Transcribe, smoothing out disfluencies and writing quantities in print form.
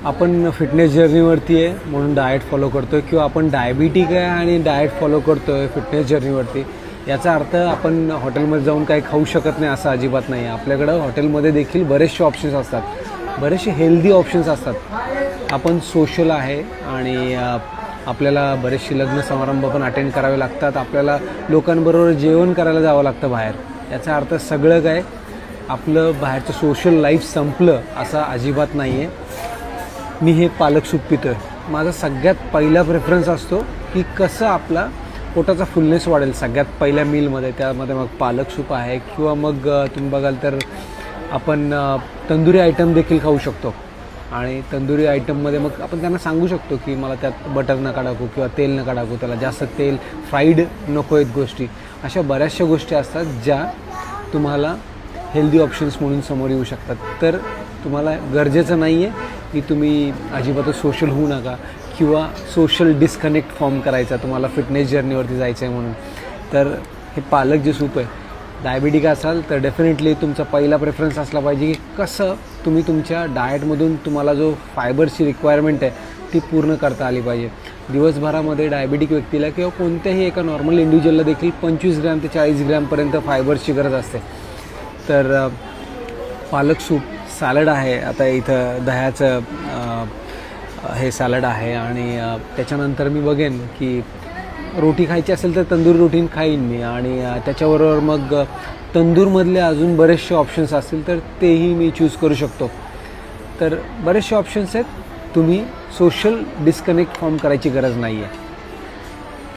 आपण फिटनेस जर्नीवरती आहे म्हणून डाएट फॉलो करतो आहे, किंवा आपण डायबिटिक आहे आणि डाएट फॉलो करतो आहे फिटनेस जर्नीवरती, याचा अर्थ आपण हॉटेलमध्ये जाऊन काही खाऊ शकत नाही असं अजिबात नाही आहे. आपल्याकडं हॉटेलमध्ये देखील बरेचसे ऑप्शन्स असतात, बरेचसे हेल्दी ऑप्शन्स असतात. आपण सोशल आहे आणि आपल्याला बरेचसे लग्न समारंभ पण अटेंड करावे लागतात, आपल्याला लोकांबरोबर जेवण करायला जावं लागतं बाहेर. याचा अर्थ सगळं काय आपलं बाहेरचं सोशल लाईफ संपलं असं अजिबात नाही आहे. मी हे पालक सूप पितो आहे. माझा सगळ्यात पहिला प्रेफरन्स असतो की कसं आपला पोटाचा फुलनेस वाढेल सगळ्यात पहिल्या मीलमध्ये. त्यामध्ये मग पालक सूप आहे, किंवा मग तुम्ही बघाल तर आपण तंदुरी आयटम देखील खाऊ शकतो. आणि तंदुरी आयटममध्ये मग आपण त्यांना सांगू शकतो की मला त्यात बटर नका टाकू किंवा तेल नका टाकू, त्याला जास्त तेल फ्राईड नको आहेत गोष्टी. अशा बऱ्याचशा गोष्टी असतात ज्या तुम्हाला हेल्दी ऑप्शन्स म्हणून समोर येऊ शकतात. तर तुम्हाला गरजेचं नाही आहे की तुम्ही अजिबातच सोशल होऊ नका किंवा सोशल डिस्कनेक्ट फॉर्म करायचा तुम्हाला फिटनेस जर्नीवरती जायचं आहे म्हणून. तर हे पालक जे सूप आहे, डायबिटिक असाल तर डेफिनेटली तुमचा पहिला प्रेफरन्स असला पाहिजे की कसं तुम्ही तुमच्या डाएटमधून तुम्हाला जो फायबरची रिक्वायरमेंट आहे ती पूर्ण करता आली पाहिजे. दिवसभरामध्ये डायबिटिक व्यक्तीला किंवा कोणत्याही एका नॉर्मल इंडिव्हिज्युअलला देखील 25 ग्रॅम ते 40 ग्रॅमपर्यंत फायबरची गरज असते. तर पालक सूप, सॅलड आहे, आता इथं दह्याचं हे सॅलड आहे, आणि त्याच्यानंतर मी बघेन की रोटी खायची असेल तर तंदूर रोटी खाईन मी, आणि त्याच्याबरोबर मग तंदूरमधले अजून बरेचसे ऑप्शन्स असतील तर तेही मी चूज करू शकतो. तर बरेचसे ऑप्शन्स आहेत, तुम्ही सोशल डिस्कनेक्ट फॉर्म करायची गरज नाही आहे.